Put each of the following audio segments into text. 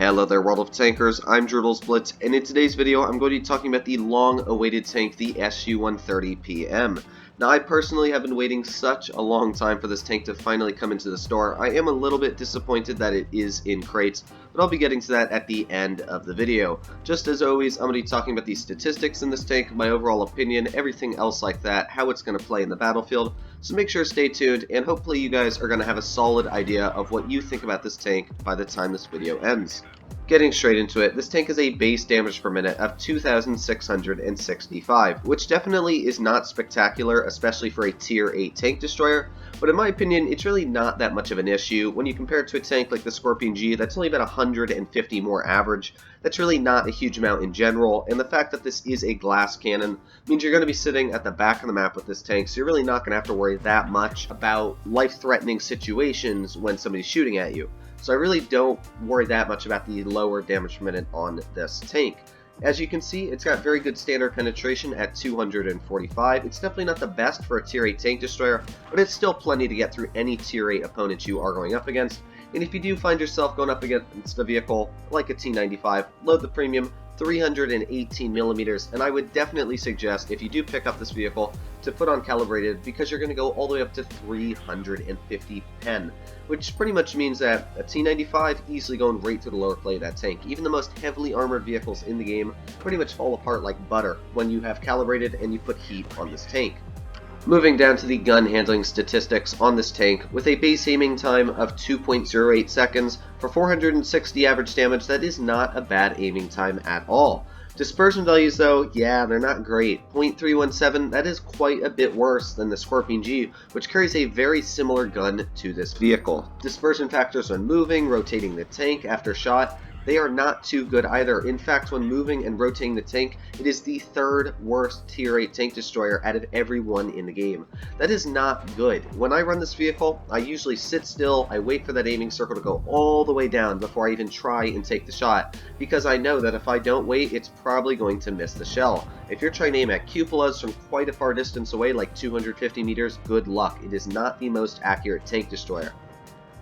Hello there, world of tankers. I'm Blitz, and in today's video I'm going to be talking about the long-awaited tank, the SU-130PM. Now, I personally have been waiting such a long time for this tank to finally come into the store. I am a little bit disappointed that it is in crates, but I'll be getting to that at the end of the video. Just as always, I'm going to be talking about the statistics in this tank, my overall opinion, everything else like that, how it's going to play in the battlefield. So make sure to stay tuned, and hopefully you guys are going to have a solid idea of what you think about this tank by the time this video ends. Getting straight into it, this tank has a base damage per minute of 2,665, which definitely is not spectacular, especially for a tier 8 tank destroyer, but in my opinion, it's really not that much of an issue. When you compare it to a tank like the Scorpion G, that's only about 150 more average. That's really not a huge amount in general, and the fact that this is a glass cannon means you're going to be sitting at the back of the map with this tank, so you're really not going to have to worry that much about life-threatening situations when somebody's shooting at you. So I really don't worry that much about the lower damage per minute on this tank. As you can see, it's got very good standard penetration at 245. It's definitely not the best for a tier 8 tank destroyer, but it's still plenty to get through any tier 8 opponent you are going up against. And if you do find yourself going up against a vehicle like a T95, load the premium, 318 millimeters, and I would definitely suggest, if you do pick up this vehicle, to put on calibrated, because you're going to go all the way up to 350 pen, which pretty much means that a T95 easily going right through the lower plate of that tank. Even the most heavily armored vehicles in the game pretty much fall apart like butter when you have calibrated and you put heat on this tank. Moving down to the gun handling statistics on this tank, with a base aiming time of 2.08 seconds for 460 average damage, that is not a bad aiming time at all. Dispersion values though, yeah, they're not great. 0.317, that is quite a bit worse than the Scorpion G, which carries a very similar gun to this vehicle. Dispersion factors when moving, rotating the tank after shot, they are not too good either. In fact, when moving and rotating the tank, it is the third worst tier 8 tank destroyer out of everyone in the game. That is not good. When I run this vehicle, I usually sit still, I wait for that aiming circle to go all the way down before I even try and take the shot, because I know that if I don't wait, it's probably going to miss the shell. If you're trying to aim at cupolas from quite a far distance away, like 250 meters, good luck. It is not the most accurate tank destroyer.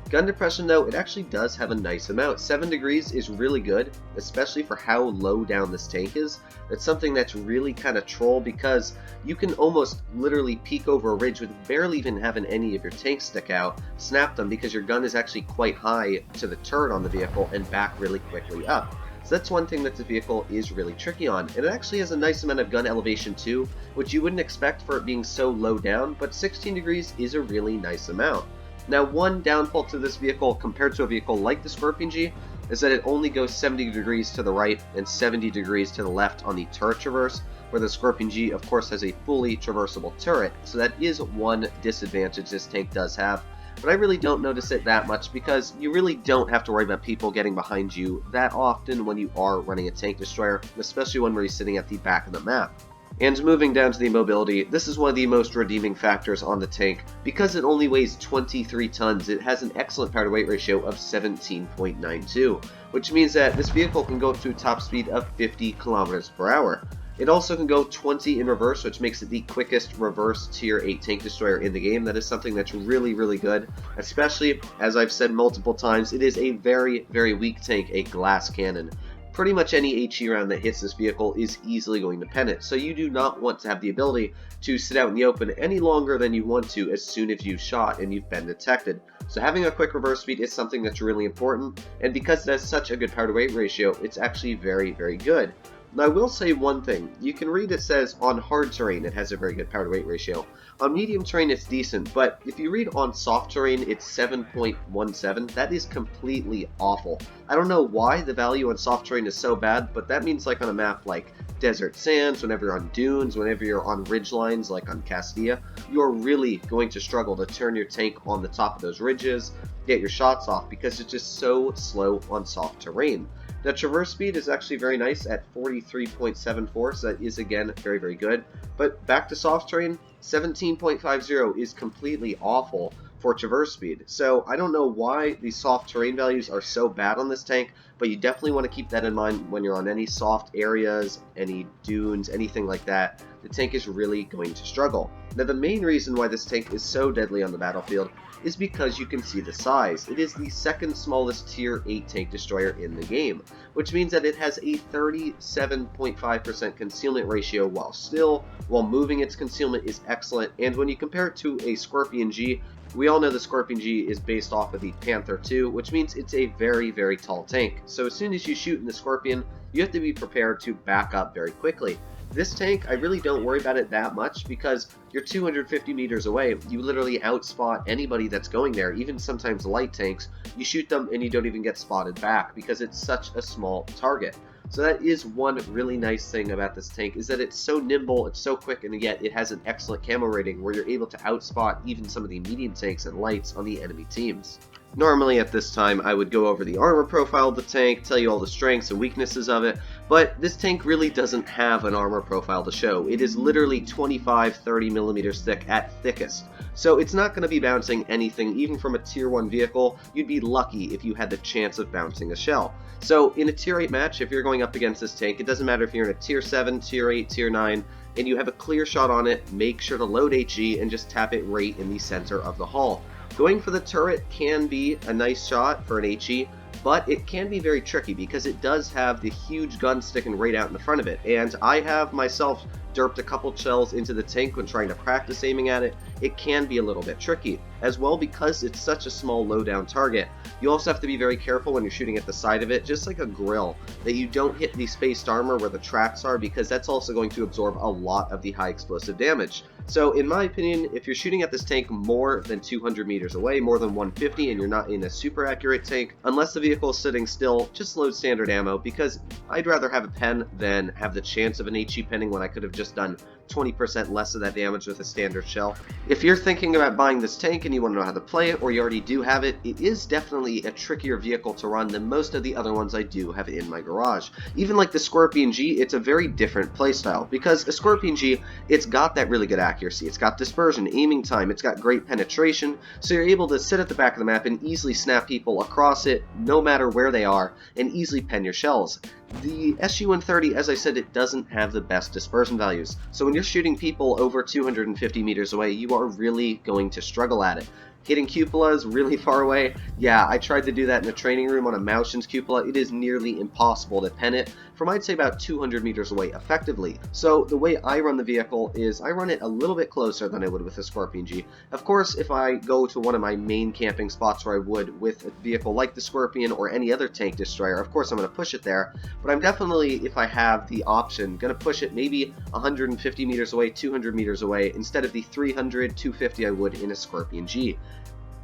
Gun depression though, it actually does have a nice amount. 7 degrees is really good, especially for how low down this tank is. It's something that's really kind of troll, because you can almost literally peek over a ridge with barely even having any of your tanks stick out, snap them because your gun is actually quite high to the turret on the vehicle and back really quickly up. So that's one thing that the vehicle is really tricky on, and it actually has a nice amount of gun elevation too, which you wouldn't expect for it being so low down, but 16 degrees is a really nice amount. Now, one downfall to this vehicle compared to a vehicle like the Scorpion G is that it only goes 70 degrees to the right and 70 degrees to the left on the turret traverse, where the Scorpion G of course has a fully traversable turret, so that is one disadvantage this tank does have. But I really don't notice it that much, because you really don't have to worry about people getting behind you that often when you are running a tank destroyer, especially when you're sitting at the back of the map. And moving down to the mobility, this is one of the most redeeming factors on the tank. Because it only weighs 23 tons, it has an excellent power to weight ratio of 17.92, which means that this vehicle can go up to a top speed of 50 kilometers per hour. It also can go 20 in reverse, which makes it the quickest reverse tier 8 tank destroyer in the game. That is something that's really, really good, especially, as I've said multiple times, it is a very, very weak tank, a glass cannon. Pretty much any HE round that hits this vehicle is easily going to pen it, so you do not want to have the ability to sit out in the open any longer than you want to as soon as you've shot and you've been detected. So having a quick reverse speed is something that's really important, and because it has such a good power to weight ratio, it's actually very, very good. Now, I will say one thing. You can read it says on hard terrain it has a very good power to weight ratio. On medium terrain it's decent, but if you read on soft terrain it's 7.17. That is completely awful. I don't know why the value on soft terrain is so bad, but that means like on a map like Desert Sands, whenever you're on dunes, whenever you're on ridge lines like on Castilla, you're really going to struggle to turn your tank on the top of those ridges, get your shots off, because it's just so slow on soft terrain. The traverse speed is actually very nice at 43.74, so that is again very, very good. But back to soft terrain, 17.50 is completely awful for traverse speed. So I don't know why these soft terrain values are so bad on this tank, but you definitely want to keep that in mind when you're on any soft areas, any dunes, anything like that. The tank is really going to struggle. Now the main reason why this tank is so deadly on the battlefield is because you can see the size. It is the second smallest tier 8 tank destroyer in the game, which means that it has a 37.5% concealment ratio while moving. Its concealment is excellent, and when you compare it to a Scorpion G, we all know the Scorpion G is based off of the Panther 2, which means it's a very, very tall tank. So as soon as you shoot in the Scorpion, you have to be prepared to back up very quickly. This tank, I really don't worry about it that much because you're 250 meters away. You literally outspot anybody that's going there, even sometimes light tanks. You shoot them and you don't even get spotted back because it's such a small target. So that is one really nice thing about this tank, is that it's so nimble, it's so quick, and yet it has an excellent camo rating where you're able to outspot even some of the medium tanks and lights on the enemy teams. Normally at this time I would go over the armor profile of the tank, tell you all the strengths and weaknesses of it, but this tank really doesn't have an armor profile to show. It is literally 25-30 millimeters thick at thickest. So it's not going to be bouncing anything, even from a tier 1 vehicle. You'd be lucky if you had the chance of bouncing a shell. So in a tier 8 match, if you're going up against this tank, it doesn't matter if you're in a tier 7, tier 8, tier 9, and you have a clear shot on it, make sure to load HE and just tap it right in the center of the hull. Going for the turret can be a nice shot for an HE, but it can be very tricky because it does have the huge gun sticking right out in the front of it, and I have myself derped a couple shells into the tank when trying to practice aiming at it. It can be a little bit tricky. As well, because it's such a small low down target, you also have to be very careful when you're shooting at the side of it, just like a grill, that you don't hit the spaced armor where the tracks are, because that's also going to absorb a lot of the high explosive damage. So in my opinion, if you're shooting at this tank more than 200 meters away, more than 150, and you're not in a super accurate tank, unless the vehicle is sitting still, just load standard ammo, because I'd rather have a pen than have the chance of an HE penning when I could have just done 20% less of that damage with a standard shell. If you're thinking about buying this tank and you want to know how to play it, or you already do have it, it is definitely a trickier vehicle to run than most of the other ones I do have in my garage. Even like the Scorpion G, it's a very different playstyle, because a Scorpion G, it's got that really good accuracy, it's got dispersion, aiming time, it's got great penetration, so you're able to sit at the back of the map and easily snap people across it, no matter where they are, and easily pen your shells. The SU-130, as I said, it doesn't have the best dispersion values, so when you're shooting people over 250 meters away, you are really going to struggle at it. Hitting cupolas really far away, yeah, I tried to do that in a training room on a Mauschen's cupola. It is nearly impossible to pen it from, I'd say, about 200 meters away effectively. So the way I run the vehicle is I run it a little bit closer than I would with a Scorpion G. Of course, if I go to one of my main camping spots where I would with a vehicle like the Scorpion or any other tank destroyer, of course I'm going to push it there, but I'm definitely, if I have the option, going to push it maybe 150 meters away, 200 meters away, instead of the 300, 250 I would in a Scorpion G.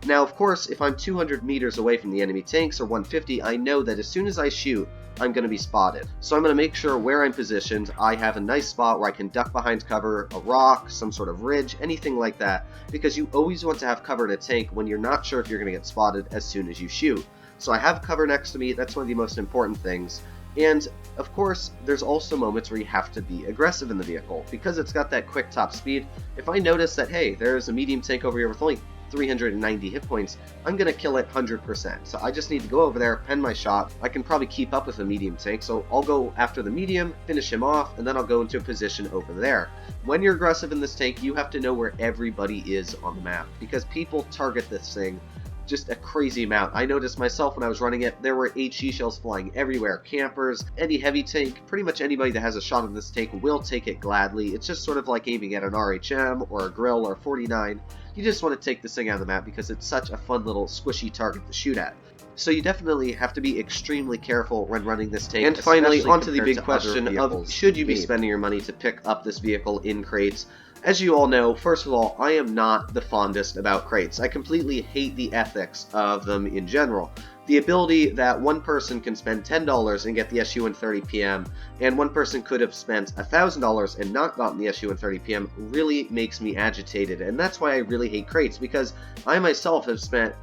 Now, of course, if I'm 200 meters away from the enemy tanks or 150, I know that as soon as I shoot, I'm going to be spotted. So I'm going to make sure where I'm positioned, I have a nice spot where I can duck behind cover, a rock, some sort of ridge, anything like that, because you always want to have cover in a tank when you're not sure if you're going to get spotted as soon as you shoot. So I have cover next to me, that's one of the most important things. And of course, there's also moments where you have to be aggressive in the vehicle, because it's got that quick top speed. If I notice that, hey, there's a medium tank over here with only 390 hit points, I'm going to kill it 100%. So I just need to go over there, pen my shot. I can probably keep up with a medium tank, so I'll go after the medium, finish him off, and then I'll go into a position over there. When you're aggressive in this tank, you have to know where everybody is on the map, because people target this thing just a crazy amount. I noticed myself when I was running it, there were HE shells flying everywhere. Campers, any heavy tank, pretty much anybody that has a shot on this tank will take it gladly. It's just sort of like aiming at an RHM or a Grill or 49. You just want to take this thing out of the map because it's such a fun little squishy target to shoot at. So you definitely have to be extremely careful when running this tank. And finally, onto the big question of, should you be spending your money to pick up this vehicle in crates? As you all know, first of all, I am not the fondest about crates. I completely hate the ethics of them in general. The ability that one person can spend $10 and get the SU-130PM, and one person could have spent $1,000 and not gotten the SU-130PM really makes me agitated, and that's why I really hate crates, because I myself have spent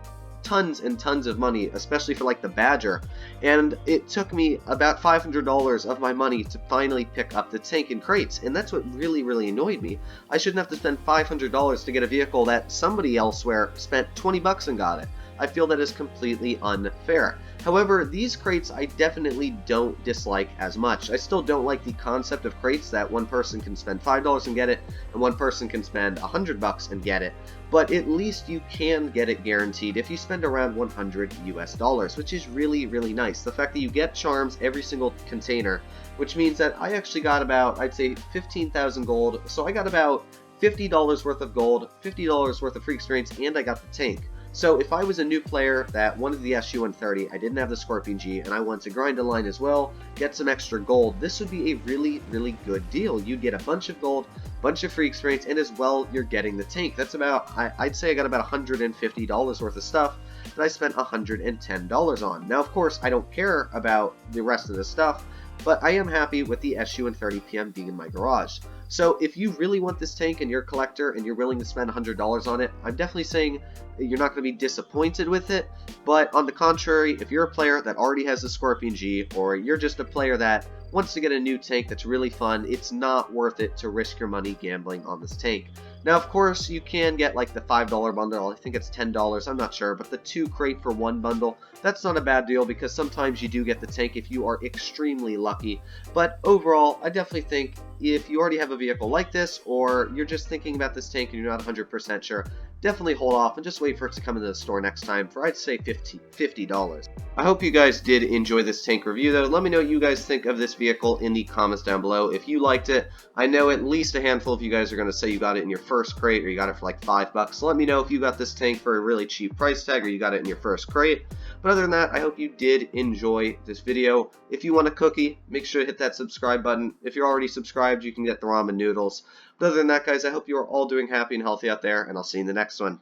tons and tons of money, especially for like the Badger, and it took me about $500 of my money to finally pick up the tank in crates, and that's what really annoyed me. I shouldn't have to spend $500 to get a vehicle that somebody elsewhere spent 20 bucks and got it. I feel that is completely unfair. However, these crates I definitely don't dislike as much. I still don't like the concept of crates that one person can spend $5 and get it, and one person can spend 100 bucks and get it, but at least you can get it guaranteed if you spend around 100 US dollars, which is really nice. The fact that you get charms every single container, which means that I actually got about, I'd say, 15,000 gold, so I got about $50 worth of gold, $50 worth of free experience, and I got the tank. So if I was a new player that wanted the SU-130, I didn't have the Scorpion G, and I wanted to grind a line as well, get some extra gold, this would be a really good deal. You'd get a bunch of gold, bunch of free experience, and as well, you're getting the tank. That's about, I'd say I got about $150 worth of stuff that I spent $110 on. Now, of course, I don't care about the rest of the stuff, but I am happy with the SU-130PM being in my garage. So if you really want this tank and you're a collector and you're willing to spend $100 on it, I'm definitely saying you're not going to be disappointed with it. But on the contrary, if you're a player that already has the Scorpion G, or you're just a player that wants to get a new tank that's really fun, it's not worth it to risk your money gambling on this tank. Now, of course, you can get like the $5 bundle, I think it's $10, I'm not sure, but the 2 crate for 1 bundle, that's not a bad deal because sometimes you do get the tank if you are extremely lucky. But overall, I definitely think if you already have a vehicle like this, or you're just thinking about this tank and you're not 100% sure, definitely hold off and just wait for it to come into the store next time for, I'd say, $50. I hope you guys did enjoy this tank review, though. Let me know what you guys think of this vehicle in the comments down below. If you liked it, I know at least a handful of you guys are going to say you got it in your first crate, or you got it for like $5. So let me know if you got this tank for a really cheap price tag, or you got it in your first crate. But other than that, I hope you did enjoy this video. If you want a cookie, make sure to hit that subscribe button. If you're already subscribed, you can get the ramen noodles. But other than that, guys, I hope you are all doing happy and healthy out there, and I'll see you in the next one.